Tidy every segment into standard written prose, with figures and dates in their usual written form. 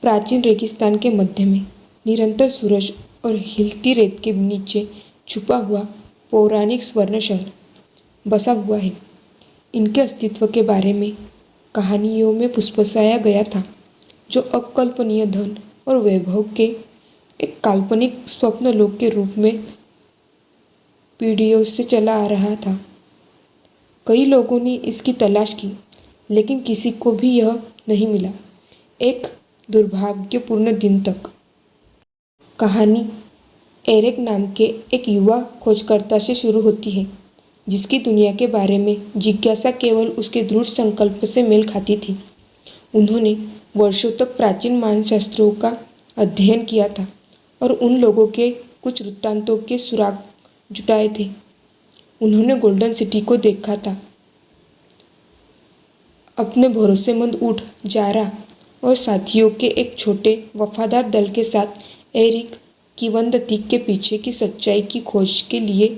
प्राचीन रेगिस्तान के मध्य में निरंतर सूरज और हिलती रेत के नीचे छुपा हुआ पौराणिक स्वर्ण शहर बसा हुआ है। इनके अस्तित्व के बारे में कहानियों में फुसफुसाया गया था, जो अकल्पनीय धन और वैभव के एक काल्पनिक स्वप्न लोक के रूप में पीढ़ियों से चला आ रहा था। कई लोगों ने इसकी तलाश की, लेकिन किसी को भी यह नहीं मिला। एक दुर्भाग्यपूर्ण दिन तक। कहानी एरिक नाम के एक युवा खोजकर्ता से शुरू होती है, जिसकी दुनिया के बारे में जिज्ञासा केवल उसके दृढ़ संकल्प से मेल खाती थी। उन्होंने वर्षों तक प्राचीन मानसशास्त्रों का अध्ययन किया था और उन लोगों के कुछ वृत्तांतों के सुराग जुटाए थे। उन्होंने गोल्डन सिटी को देखा था। अपने भरोसेमंद ऊँट जारा और साथियों के एक छोटे वफादार दल के साथ एरिक किंवदंती के पीछे की सच्चाई की खोज के लिए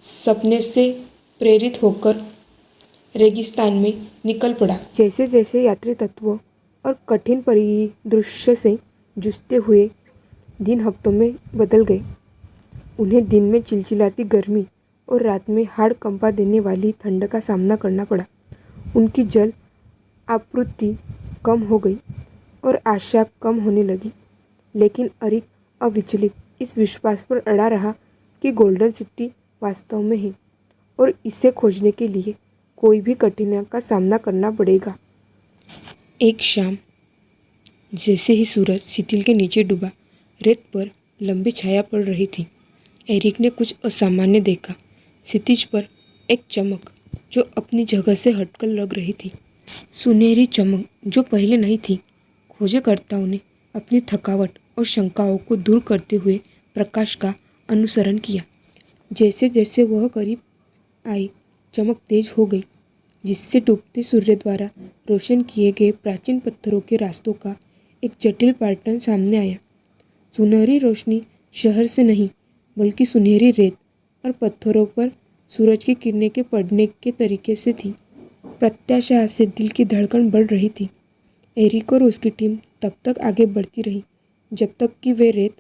सपने से प्रेरित होकर रेगिस्तान में निकल पड़ा। जैसे जैसे यात्री तत्वों और कठिन परिदृश्य से जूझते हुए दिन हफ्तों में बदल गए। उन्हें दिन में चिलचिलाती गर्मी और रात में हाड़ कंपा देने वाली ठंड का सामना करना पड़ा। उनकी जल आपूर्ति कम हो गई और आशा कम होने लगी, लेकिन एरिक अविचलित इस विश्वास पर अड़ा रहा कि गोल्डन सिटी वास्तव में है और इसे खोजने के लिए कोई भी कठिनाई का सामना करना पड़ेगा। एक शाम, जैसे ही सूरज सिटिल के नीचे डूबा, रेत पर लंबी छाया पड़ रही थी। एरिक ने कुछ असामान्य देखा। क्षितिज पर एक चमक जो अपनी जगह से हटकर लग रही थी। सुनहरी चमक जो पहले नहीं थी। खोजकर्ताओं ने अपनी थकावट और शंकाओं को दूर करते हुए प्रकाश का अनुसरण किया। जैसे जैसे वह करीब आई, चमक तेज हो गई, जिससे डूबते सूर्य द्वारा रोशन किए गए प्राचीन पत्थरों के रास्तों का एक जटिल पैटर्न सामने आया। सुनहरी रोशनी शहर से नहीं, बल्कि सुनहरी रेत और पत्थरों पर सूरज की किरणें के पड़ने के तरीके से थी। प्रत्याशा से दिल की धड़कन बढ़ रही थी। एरिक और उसकी टीम तब तक आगे बढ़ती रही जब तक कि वे रेत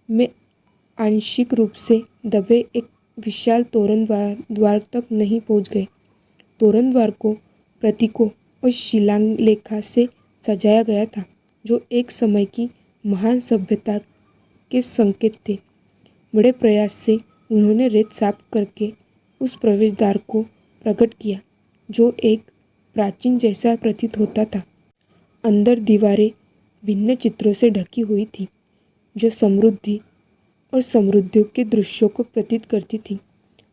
में आंशिक रूप से दबे एक विशाल तोरण द्वार तक नहीं पहुंच गए। तोरण द्वार को प्रतीकों और शिलालेखों से सजाया गया था, जो एक समय की महान सभ्यता के संकेत थे। बड़े प्रयास से उन्होंने रेत साफ करके उस प्रवेश द्वार को प्रकट किया, जो एक प्राचीन जैसा प्रतीत होता था। अंदर दीवारें भिन्न चित्रों से ढकी हुई थी, जो समृद्धि और समृद्धियों के दृश्यों को प्रतीत करती थी।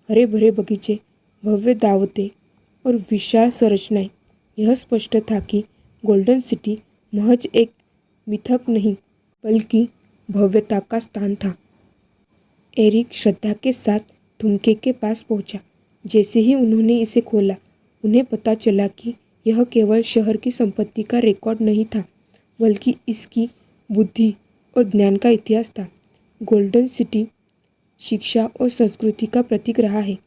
हरे भरे बगीचे, भव्य दावतें और विशाल संरचनाएं। यह स्पष्ट था कि गोल्डन सिटी महज एक मिथक नहीं, बल्कि भव्यता का स्थान था। एरिक श्रद्धा के साथ ठुमके के पास पहुंचा। जैसे ही उन्होंने इसे खोला, उन्हें पता चला कि यह केवल शहर की संपत्ति का रिकॉर्ड नहीं था, बल्कि इसकी बुद्धि और ज्ञान का इतिहास था। गोल्डन सिटी शिक्षा और संस्कृति का प्रतीक रहा है।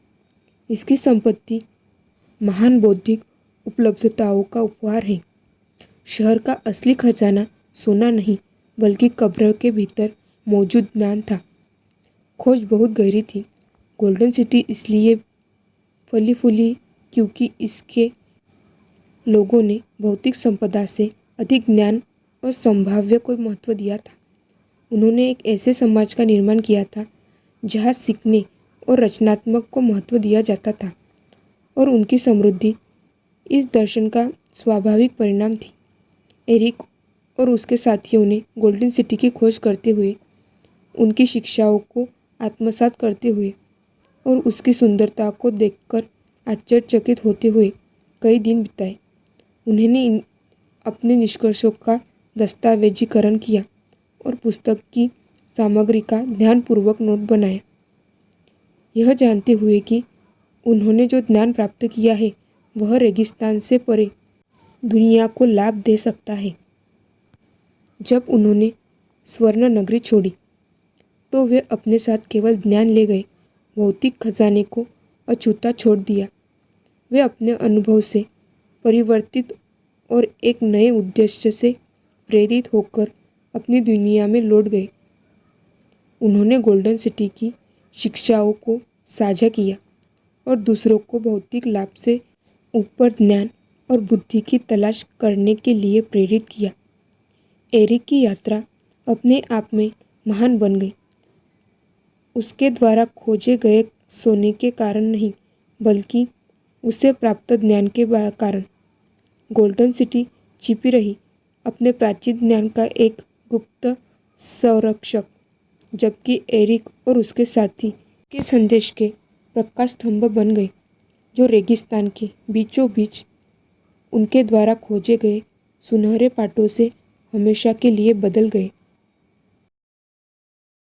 इसकी संपत्ति महान बौद्धिक उपलब्धताओं का उपहार है। शहर का असली खजाना सोना नहीं, बल्कि कब्र के भीतर मौजूद ज्ञान था। खोज बहुत गहरी थी। गोल्डन सिटी इसलिए फली फूली क्योंकि इसके लोगों ने भौतिक संपदा से अधिक ज्ञान और संभाव्य को महत्व दिया था। उन्होंने एक ऐसे समाज का निर्माण किया था जहां सीखने और रचनात्मक को महत्व दिया जाता था, और उनकी समृद्धि इस दर्शन का स्वाभाविक परिणाम थी। एरिक और उसके साथियों ने गोल्डन सिटी की खोज करते हुए, उनकी शिक्षाओं को आत्मसात करते हुए और उसकी सुंदरता को देखकर आश्चर्यचकित होते हुए कई दिन बिताए। उन्होंने अपने निष्कर्षों का दस्तावेजीकरण किया और पुस्तक की सामग्री का ध्यानपूर्वक नोट बनाया, यह जानते हुए कि उन्होंने जो ज्ञान प्राप्त किया है वह रेगिस्तान से परे दुनिया को लाभ दे सकता है। जब उन्होंने स्वर्ण नगरी छोड़ी, तो वे अपने साथ केवल ज्ञान ले गए, भौतिक खजाने को अछूता छोड़ दिया। वे अपने अनुभव से परिवर्तित और एक नए उद्देश्य से प्रेरित होकर अपनी दुनिया में लौट गए। उन्होंने गोल्डन सिटी की शिक्षाओं को साझा किया और दूसरों को भौतिक लाभ से ऊपर ज्ञान और बुद्धि की तलाश करने के लिए प्रेरित किया। एरिक की यात्रा अपने आप में महान बन गई, उसके द्वारा खोजे गए सोने के कारण नहीं, बल्कि उसे प्राप्त ज्ञान के कारण। गोल्डन सिटी छिपी रही अपने प्राचीन ज्ञान का एक गुप्त संरक्षक, जबकि एरिक और उसके साथी के संदेश के प्रकाश स्तंभ बन गए, जो रेगिस्तान के बीचों बीच उनके द्वारा खोजे गए सुनहरे पाटों से हमेशा के लिए बदल गए।